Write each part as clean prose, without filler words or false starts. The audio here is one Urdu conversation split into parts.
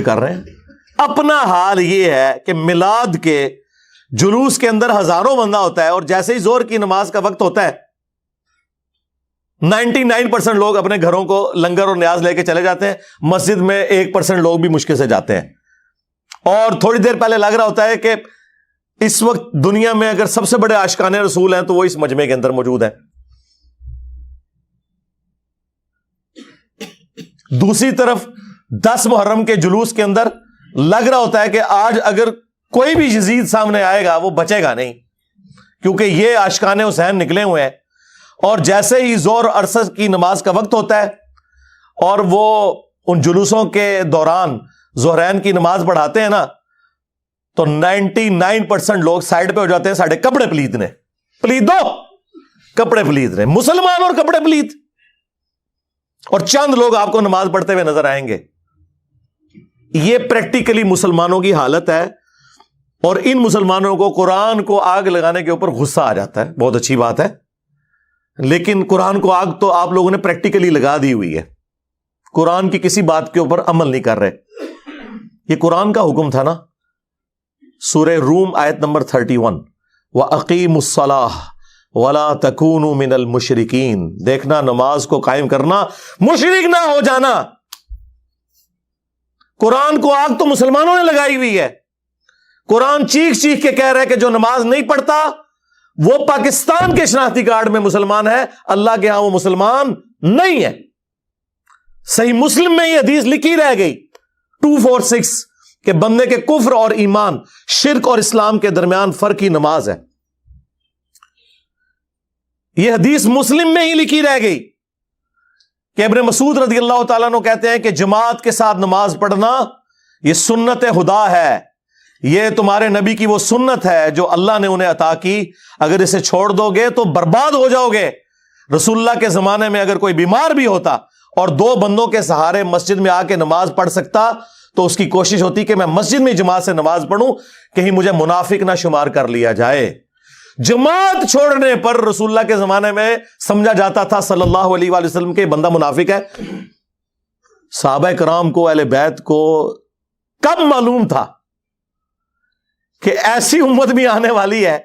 کر رہے ہیں. اپنا حال یہ ہے کہ میلاد کے جلوس کے اندر ہزاروں بندہ ہوتا ہے اور جیسے ہی زہر کی نماز کا وقت ہوتا ہے 99% لوگ اپنے گھروں کو لنگر اور نیاز لے کے چلے جاتے ہیں. مسجد میں 1% لوگ بھی مشکل سے جاتے ہیں. اور تھوڑی دیر پہلے لگ رہا ہوتا ہے کہ اس وقت دنیا میں اگر سب سے بڑے عاشقان رسول ہیں تو وہ اس مجمع کے اندر موجود ہیں. دوسری طرف 10 محرم کے جلوس کے اندر لگ رہا ہوتا ہے کہ آج اگر کوئی بھی یزید سامنے آئے گا وہ بچے گا نہیں, کیونکہ یہ عاشقان حسین نکلے ہوئے ہیں. اور جیسے ہی زہر اور عصر کی نماز کا وقت ہوتا ہے اور وہ ان جلوسوں کے دوران ظہرین کی نماز پڑھاتے ہیں نا, تو 99% لوگ سائڈ پہ ہو جاتے ہیں. ساڑھے کپڑے پلید نے, پلید دو کپڑے پلید نے, مسلمان اور کپڑے پلید. اور چند لوگ آپ کو نماز پڑھتے ہوئے نظر آئیں گے. یہ پریکٹیکلی مسلمانوں کی حالت ہے. اور ان مسلمانوں کو قرآن کو آگ لگانے کے اوپر غصہ آ جاتا ہے. بہت اچھی بات ہے, لیکن قرآن کو آگ تو آپ لوگوں نے پریکٹیکلی لگا دی ہوئی ہے. قرآن کی کسی بات کے اوپر عمل نہیں کر رہے. یہ قرآن کا حکم تھا نا. سورہ روم آیت نمبر 31, وَأَقِيمُوا الصَّلَاةَ وَلَا تَكُونُوا مِنَ الْمُشْرِكِينَ. دیکھنا نماز کو قائم کرنا, مشرک نہ ہو جانا. قرآن کو آگ تو مسلمانوں نے لگائی ہوئی ہے. قرآن چیخ چیخ کے کہہ رہا ہے کہ جو نماز نہیں پڑھتا وہ پاکستان کے شناختی کارڈ میں مسلمان ہے, اللہ کے ہاں وہ مسلمان نہیں ہے. صحیح مسلم میں یہ حدیث لکھی رہ گئی 246 کہ بندے کے کفر اور ایمان, شرک اور اسلام کے درمیان فرق ہی نماز ہے. یہ حدیث مسلم میں ہی لکھی رہ گئی کہ ابن مسعود رضی اللہ تعالیٰ عنہ کہتے ہیں کہ جماعت کے ساتھ نماز پڑھنا یہ سنت خدا ہے, یہ تمہارے نبی کی وہ سنت ہے جو اللہ نے انہیں عطا کی. اگر اسے چھوڑ دو گے تو برباد ہو جاؤ گے. رسول اللہ کے زمانے میں اگر کوئی بیمار بھی ہوتا اور 2 بندوں کے سہارے مسجد میں آ کے نماز پڑھ سکتا تو اس کی کوشش ہوتی کہ میں مسجد میں جماعت سے نماز پڑھوں, کہیں مجھے منافق نہ شمار کر لیا جائے. جماعت چھوڑنے پر رسول اللہ کے زمانے میں سمجھا جاتا تھا صلی اللہ علیہ وآلہ وسلم کے بندہ منافق ہے. صحابہ کرام کو, اہل بیت کو کب معلوم تھا کہ ایسی امت بھی آنے والی ہے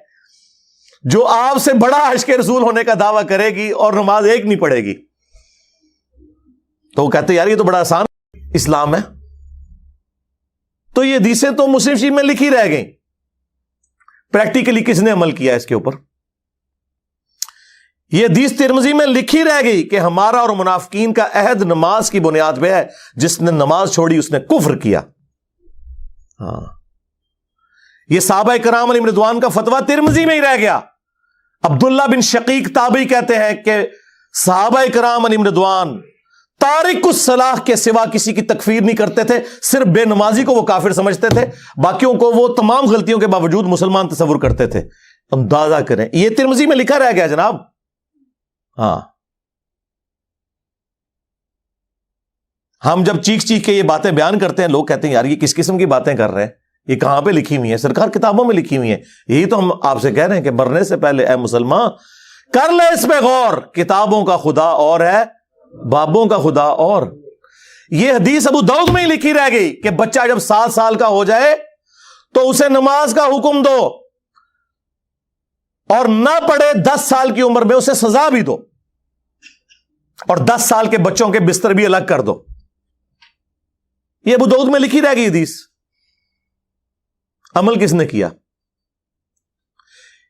جو آپ سے بڑا عشق رسول ہونے کا دعویٰ کرے گی اور نماز ایک نہیں پڑھے گی؟ تو وہ کہتے یار یہ تو بڑا آسان اسلام ہے. تو یہ حدیثیں تو مسلم شریف میں لکھی رہ گئیں. پریکٹیکلی کس نے عمل کیا اس کے اوپر؟ یہ حدیث ترمذی میں لکھی رہ گئی کہ ہمارا اور منافقین کا عہد نماز کی بنیاد پہ ہے, جس نے نماز چھوڑی اس نے کفر کیا. ہاں, یہ صحابہ کرام علیہم رضوان کا فتویٰ ترمذی میں ہی رہ گیا. عبداللہ بن شقیق تابعی کہتے ہیں کہ صحابہ کرام علیہم رضوان تارک الصلاح کے سوا کسی کی تکفیر نہیں کرتے تھے. صرف بے نمازی کو وہ کافر سمجھتے تھے, باقیوں کو وہ تمام غلطیوں کے باوجود مسلمان تصور کرتے تھے. اندازہ کریں, یہ ترمذی میں لکھا رہ گیا جناب. ہاں, ہم جب چیخ چیخ کے یہ باتیں بیان کرتے ہیں لوگ کہتے ہیں یار یہ کس قسم کی باتیں کر رہے ہیں, یہ کہاں پہ لکھی ہوئی ہیں؟ سرکار کتابوں میں لکھی ہوئی ہیں. یہی تو ہم آپ سے کہہ رہے ہیں کہ مرنے سے پہلے اے مسلمان کر لے اس پہ غور. کتابوں کا خدا اور ہے, بابوں کا خدا اور. یہ حدیث ابو داؤد میں ہی لکھی رہ گئی کہ بچہ جب 7 سال کا ہو جائے تو اسے نماز کا حکم دو, اور نہ پڑھے 10 سال کی عمر میں اسے سزا بھی دو, اور 10 سال کے بچوں کے بستر بھی الگ کر دو. یہ ابو داؤد میں لکھی رہ گئی حدیث. عمل کس نے کیا؟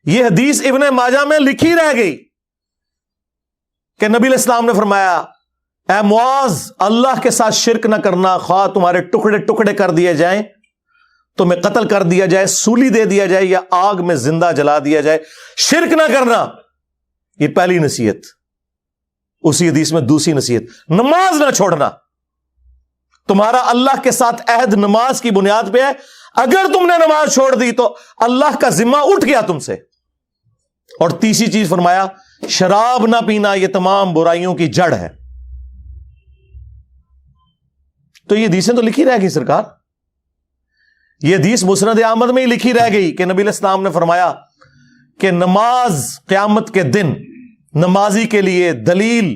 یہ حدیث ابن ماجہ میں لکھی رہ گئی کہ نبی علیہ السلام نے فرمایا اے معاذ اللہ کے ساتھ شرک نہ کرنا, خواہ تمہارے ٹکڑے ٹکڑے کر دیے جائیں, تمہیں قتل کر دیا جائے, سولی دے دیا جائے, یا آگ میں زندہ جلا دیا جائے, شرک نہ کرنا. یہ پہلی نصیحت. اسی حدیث میں دوسری نصیحت, نماز نہ چھوڑنا. تمہارا اللہ کے ساتھ عہد نماز کی بنیاد پہ ہے, اگر تم نے نماز چھوڑ دی تو اللہ کا ذمہ اٹھ گیا تم سے. اور تیسری چیز فرمایا شراب نہ پینا یہ تمام برائیوں کی جڑ ہے. تو یہ حدیثیں تو لکھی رہ گئی سرکار. یہ حدیث مسند احمد میں ہی لکھی رہ گئی کہ نبی علیہ السلام نے فرمایا کہ نماز قیامت کے دن نمازی کے لیے دلیل,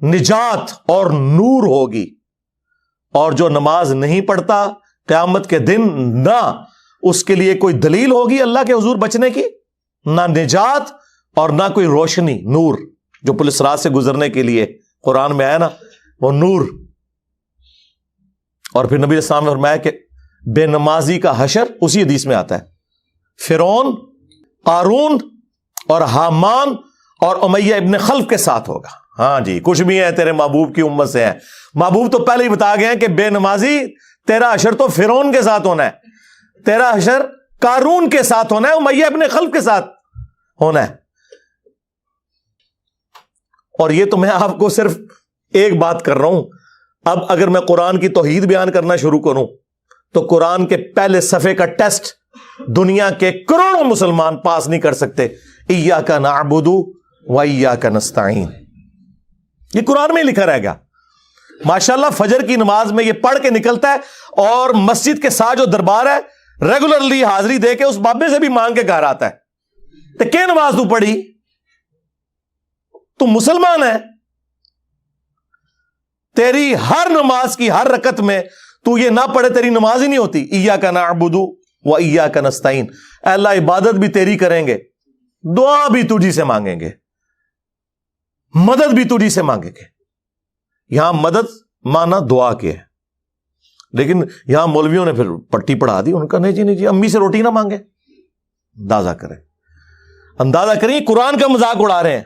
نجات اور نور ہوگی, اور جو نماز نہیں پڑھتا قیامت کے دن نہ اس کے لیے کوئی دلیل ہوگی اللہ کے حضور بچنے کی، نہ نجات اور نہ کوئی روشنی، نور جو پولیس رات سے گزرنے کے لیے قرآن میں آیا نا، وہ نور۔ اور پھر نبی علیہ السلام نے فرمایا کہ بے نمازی کا حشر اسی حدیث میں آتا ہے، فرعون، قارون اور حامان اور امیہ ابن خلف کے ساتھ ہوگا۔ ہاں جی، کچھ بھی ہے تیرے محبوب کی امت سے ہیں، محبوب تو پہلے ہی بتا گئے ہیں کہ بے نمازی تیرا حشر تو فرعون کے ساتھ ہونا ہے، تیرا حشر قارون کے ساتھ ہونا ہے، امیہ ابن خلف کے ساتھ ہونا ہے۔ اور یہ تو میں آپ کو صرف ایک بات کر رہا ہوں، اب اگر میں قرآن کی توحید بیان کرنا شروع کروں تو قرآن کے پہلے صفحے کا ٹیسٹ دنیا کے کروڑوں مسلمان پاس نہیں کر سکتے۔ ایاک نعبد و ایاک نستعین، یہ قرآن میں ہی لکھا رہے گا۔ ماشاءاللہ فجر کی نماز میں یہ پڑھ کے نکلتا ہے، اور مسجد کے ساتھ جو دربار ہے ریگولرلی حاضری دے کے اس بابے سے بھی مانگ کے گھر آتا ہے۔ تو کیا نماز تو پڑھی؟ تو مسلمان ہے، تیری ہر نماز کی ہر رکعت میں تو یہ نہ پڑھے تیری نماز ہی نہیں ہوتی۔ ایاک نعبد و ایاک نستعین، اے اللہ عبادت بھی تیری کریں گے، دعا بھی تجھی سے مانگیں گے، مدد بھی تجھی سے مانگیں گے۔ یہاں مدد مانا دعا کے ہے، لیکن یہاں مولویوں نے پھر پٹی پڑھا دی، ان کا نہیں جی نہیں جی امی سے روٹی نہ مانگے۔ اندازہ کریں قرآن کا مذاق اڑا رہے ہیں،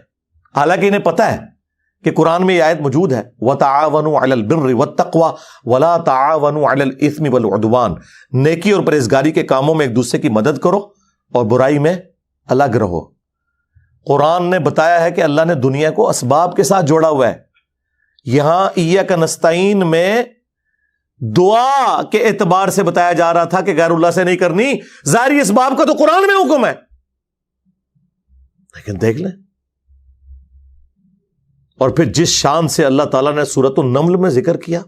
حالانکہ انہیں پتا ہے کہ قرآن میں یہ آیت موجود ہے، وَتَعَاوَنُوا عَلَى الْبِرِّ وَالتَّقْوَى وَلَا تَعَاوَنُوا عَلَى الْإِثْمِ وَالْعُدْوَانِ، نیکی اور پرہیزگاری کے کاموں میں ایک دوسرے کی مدد کرو اور برائی میں الگ رہو۔ قرآن نے بتایا ہے کہ اللہ نے دنیا کو اسباب کے ساتھ جوڑا ہوا ہے۔ یہاں ایاک نستعین میں دعا کے اعتبار سے بتایا جا رہا تھا کہ غیر اللہ سے نہیں کرنی، ظاہری اسباب کا تو قرآن میں حکم ہے، لیکن دیکھ لیں۔ اور پھر جس شان سے اللہ تعالیٰ نے سورۃ النمل میں ذکر کیا،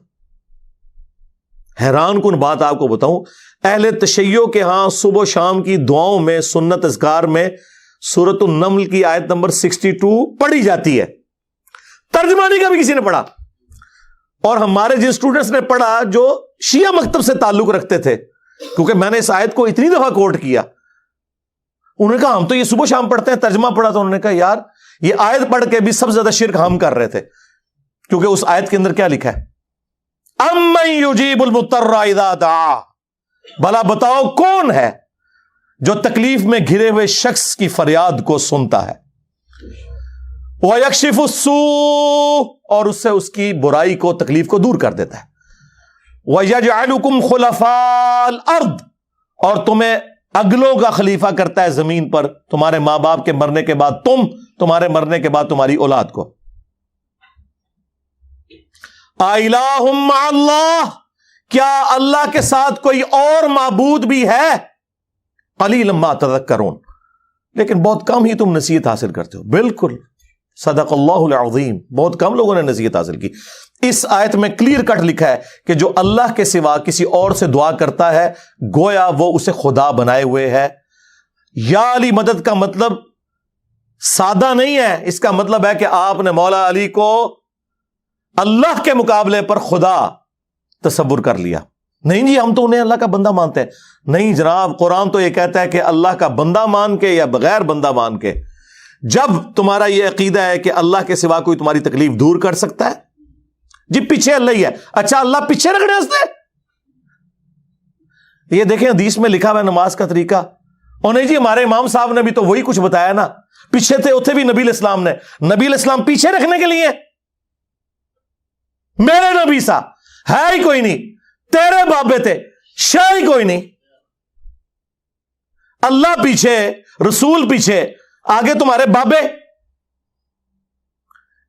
حیران کن بات آپ کو بتاؤں، اہل تشیع کے ہاں صبح و شام کی دعاؤں میں، سنت اذکار میں سورۃ النمل کی آیت نمبر 62 پڑھی جاتی ہے، ترجمہ نہیں کبھی کسی نے پڑھا۔ اور ہمارے جن اسٹوڈنٹس نے پڑھا جو شیعہ مکتب سے تعلق رکھتے تھے، کیونکہ میں نے اس آیت کو اتنی دفعہ کوٹ کیا، انہوں نے کہا ہم تو یہ صبح شام پڑھتے ہیں، ترجمہ پڑھا تو انہوں نے کہا یار یہ آیت پڑھ کے بھی سب سے زیادہ شرک ہم کر رہے تھے، کیونکہ اس آیت کے اندر کیا لکھا ہے، امن یجیب المضطر اذا دعا، بھلا بتاؤ کون ہے جو تکلیف میں گھرے ہوئے شخص کی فریاد کو سنتا ہے، وَيَكْشِفُ السُّوءَ، اور اس سے اس کی برائی کو، تکلیف کو دور کر دیتا ہے، وَيَجْعَلُكُمْ خُلَفَاءَ الْأَرْضِ، اور تمہیں اگلوں کا خلیفہ کرتا ہے زمین پر، تمہارے ماں باپ کے مرنے کے بعد تمہارے مرنے کے بعد تمہاری اولاد کو۔ اَإِلَٰهٌ مَّعَ اللَّهِ، کیا اللہ کے ساتھ کوئی اور معبود بھی ہے؟ قَلِيلًا مَّا تَذَكَّرُونَ، لیکن بہت کم ہی تم نصیحت حاصل کرتے ہو۔ بالکل صدق اللہ العظیم، بہت کم لوگوں نے نصیحت حاصل کی۔ اس آیت میں کلیئر کٹ لکھا ہے کہ جو اللہ کے سوا کسی اور سے دعا کرتا ہے گویا وہ اسے خدا بنائے ہوئے ہے۔ یا علی مدد کا مطلب سادہ نہیں ہے، اس کا مطلب ہے کہ آپ نے مولا علی کو اللہ کے مقابلے پر خدا تصور کر لیا۔ نہیں جی ہم تو انہیں اللہ کا بندہ مانتے ہیں، نہیں جناب، قرآن تو یہ کہتا ہے کہ اللہ کا بندہ مان کے یا بغیر بندہ مان کے۔ جب تمہارا یہ عقیدہ ہے کہ اللہ کے سوا کوئی تمہاری تکلیف دور کر سکتا ہے، جی پیچھے اللہ ہی ہے، اچھا اللہ پیچھے رکھنے ہنستے؟ یہ دیکھیں حدیث میں لکھا ہوا ہے نماز کا طریقہ، اور نہیں جی ہمارے امام صاحب نے بھی تو وہی کچھ بتایا نا، پیچھے تھے اتنے بھی نبی علیہ السلام نے، نبی علیہ السلام پیچھے رکھنے کے لیے، میرے نبی سا ہے ہی کوئی نہیں، تیرے بابے تھے شاہ ہی کوئی نہیں، اللہ پیچھے، رسول پیچھے، آگے تمہارے بابے۔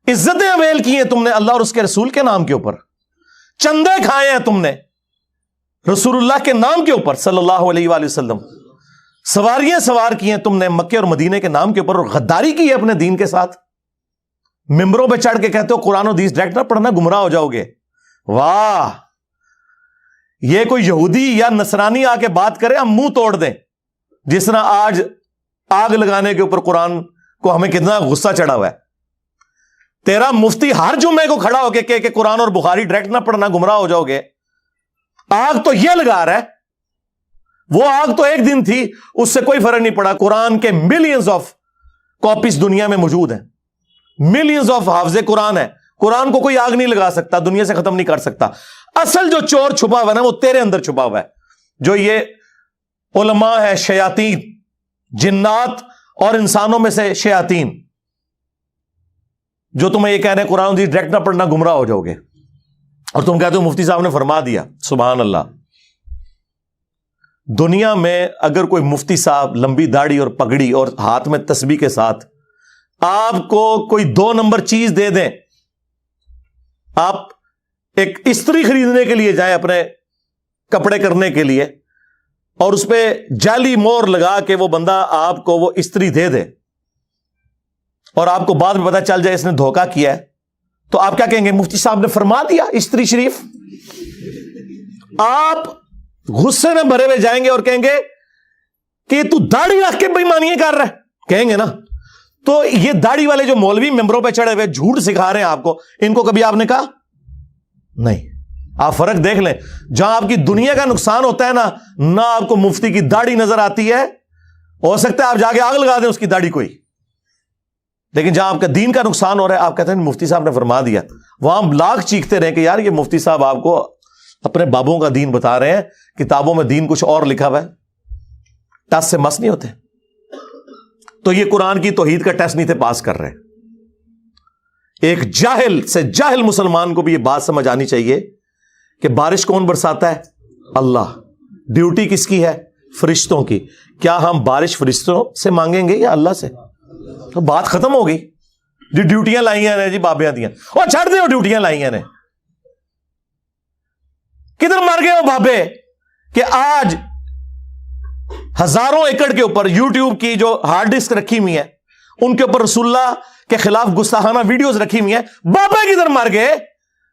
عزتیں اویل کی ہیں تم نے اللہ اور اس کے رسول کے نام کے اوپر، چندے کھائے ہیں تم نے رسول اللہ کے نام کے اوپر صلی اللہ علیہ وآلہ وسلم، سواریاں سوار کی ہیں تم نے مکے اور مدینے کے نام کے اوپر، اور غداری کی ہے اپنے دین کے ساتھ، ممبروں پہ چڑھ کے کہتے ہو قرآن و حدیث ڈائریکٹ نہ پڑھنا گمراہ ہو جاؤ گے۔ واہ، یہ کوئی یہودی یا نصرانی آ کے بات کرے ہم منہ توڑ دیں، جس طرح آج آگ لگانے کے اوپر قرآن کو ہمیں کتنا غصہ چڑھا ہوا ہے۔ تیرا مفتی ہر جمعے کو کھڑا ہو کے کہ قرآن اور بخاری ڈائریکٹ نہ پڑھنا گمراہ ہو جاؤ گے، آگ تو یہ لگا رہا ہے, وہ آگ تو ایک دن تھی, اس سے کوئی فرق نہیں پڑا. قرآن کے ملینز آف کاپیز دنیا میں موجود ہیں, ملینز آف حافظ قرآن ہے. قرآن کو کوئی آگ نہیں لگا سکتا, دنیا سے ختم نہیں کر سکتا. اصل جو چور چھپا ہوا ہے نا, وہ تیرے اندر چھپا ہوا ہے. جو یہ علماء ہے, شیاطین, جنات اور انسانوں میں سے شیاطین, جو تمہیں یہ کہہ رہے ہیں قرآن ڈائریکٹ نہ پڑھنا گمراہ ہو جاؤ گے, اور تم کہتے ہو مفتی صاحب نے فرما دیا. سبحان اللہ. دنیا میں اگر کوئی مفتی صاحب لمبی داڑھی اور پگڑی اور ہاتھ میں تسبیح کے ساتھ آپ کو کوئی 2 نمبر چیز دے دیں, آپ ایک استری خریدنے کے لیے جائیں اپنے کپڑے کرنے کے لیے, اور اس پہ جعلی مور لگا کے وہ بندہ آپ کو وہ استری دے دے, اور آپ کو بعد میں پتہ چل جائے اس نے دھوکہ کیا ہے, تو آپ کیا کہیں گے؟ مفتی صاحب نے فرما دیا استری شریف. آپ غصے میں بھرے ہوئے جائیں گے اور کہیں گے کہ تو داڑھی رکھ کے بےایمانیاں کر رہا ہے, کہیں گے نا. تو یہ داڑھی والے جو مولوی ممبروں پہ چڑھے ہوئے جھوٹ سکھا رہے ہیں آپ کو, ان کو کبھی آپ نے کہا نہیں. آپ فرق دیکھ لیں, جہاں آپ کی دنیا کا نقصان ہوتا ہے نا, نہ آپ کو مفتی کی داڑھی نظر آتی ہے, ہو سکتا ہے آپ جا کے آگ لگا دیں اس کی داڑھی کوئی, لیکن جہاں آپ کا دین کا نقصان ہو رہا ہے آپ کہتے ہیں مفتی صاحب نے فرما دیا. وہاں لاکھ چیختے رہے کہ یار یہ مفتی صاحب آپ کو اپنے بابوں کا دین بتا رہے ہیں, کتابوں میں دین کچھ اور لکھا ہوا ہے, ٹس سے مس نہیں ہوتے. تو یہ قرآن کی توحید کا ٹیسٹ نہیں تھے پاس کر رہے. ایک جاہل سے جاہل مسلمان کو بھی یہ بات سمجھ آنی چاہیے کہ بارش کون برساتا ہے؟ اللہ. ڈیوٹی کس کی ہے؟ فرشتوں کی. کیا ہم بارش فرشتوں سے مانگیں گے یا اللہ سے؟ تو بات ختم ہو گئی. جی ڈیوٹیاں لائی ہیں جی بابیاں دیاں, اور چھڑ دے, ڈیوٹیاں لائی ہیں. کدھر مر گئے وہ بابے کہ آج ہزاروں ایکڑ کے اوپر یوٹیوب کی جو ہارڈ ڈسک رکھی ہوئی ہے ان کے اوپر رسول اللہ کے خلاف گستاخانہ ویڈیوز رکھی ہوئی ہیں. بابے کدھر مر گئے؟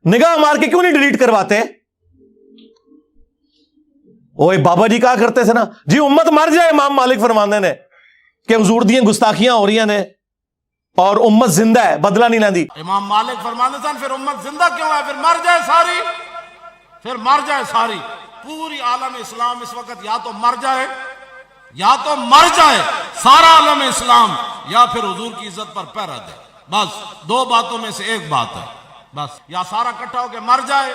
نگاہ مار کے کیوں نہیں ڈیلیٹ کرواتے؟ اوے بابا جی کہا کرتے تھے نا, جی امت مر جائے, امام مالک فرماندے نے کہ حضور دیاں گستاخیاں ہو رہی ہیں نے اور امت زندہ ہے, بدلہ نہیں لیندی. امام مالک فرماندے سن پھر امت زندہ کیوں ہے؟ پھر مر جائے ساری, پھر مر جائے ساری. پوری عالم اسلام اس وقت یا تو مر جائے, یا تو مر جائے سارا عالم اسلام, یا پھر حضور کی عزت پر پہرا دے. بس 2 باتوں میں سے ایک بات ہے. بس یا سارا اکٹھا ہو کے مر جائے,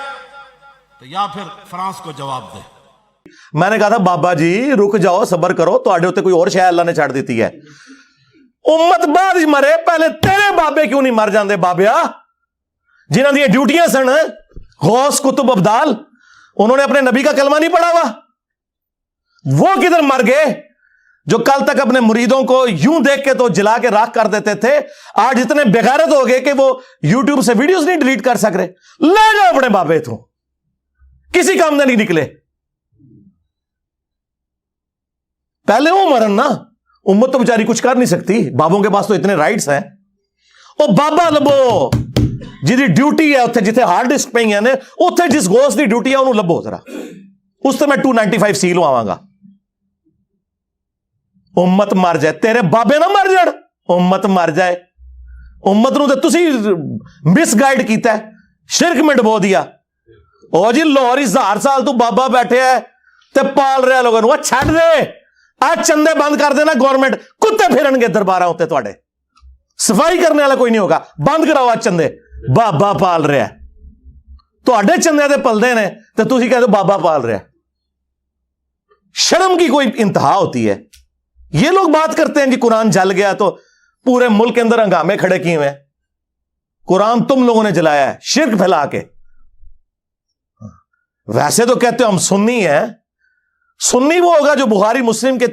تو یا پھر فرانس کو جواب دے. میں نے کہا تھا بابا جی رک جاؤ, صبر کرو, تو آڈے ہوتے کوئی اور شے اللہ نے چھاڑ دیتی ہے. امت بعد ہی مرے, پہلے تیرے بابے کیوں نہیں مر جاندے بابیا, جنہاں دی ڈیوٹیاں سن غوث کتب ابدال, انہوں نے اپنے نبی کا کلمہ نہیں پڑھا ہوا, وہ کدھر مر گئے جو کل تک اپنے مریدوں کو یوں دیکھ کے تو جلا کے راکھ کر دیتے تھے, آج اتنے بغیرت ہو گئے کہ وہ یوٹیوب سے ویڈیوز نہیں ڈیلیٹ کر سک رہے. لے جاؤ اپنے بابے, تو کسی کام میں نہیں نکلے. پہلے وہ مرن نا, امت تو بیچاری کچھ کر نہیں سکتی, بابوں کے پاس تو اتنے رائٹس ہیں. او بابا لبو جی ڈیوٹی ہے اتنے جتنے ہارڈ ڈسک پہ ہیں اتنے جس غوث دی ڈیوٹی ہے انہوں لبو ذرا, اس سے میں 295 سیل آواں گا. امت مر جائے, تیرے بابے نہ مر جڑ, امت مر جائے. امت نو تے تسی مس گائیڈ کیتا ہے, شرک میں ڈبو دیا. او جی لاہور 1000 سال تو بابا بیٹھے ہے تے پال رہے لوگوں نو, چھڑ دے, آج چندے بند کر دینا گورنمنٹ, کتے پھرن گے دربارہ ہوتے تواڈے, صفائی کرنے والا کوئی نہیں ہوگا, بند کراؤ آج چندے. بابا پال رہا ہے, تواڈے چندے تے پلدے نے تے تسی کہتے بابا پال رہا ہے. شرم کی کوئی انتہا ہوتی ہے. یہ لوگ بات کرتے ہیں جی قرآن جل گیا تو پورے ملک کے اندر ہنگامے کھڑے کیے ہوئے ہیں. قرآن تم لوگوں نے جلایا ہے شرک پھیلا کے. ویسے تو کہتے ہو ہم سنی ہیں, سنی وہ ہوگا جو بخاری مسلم کے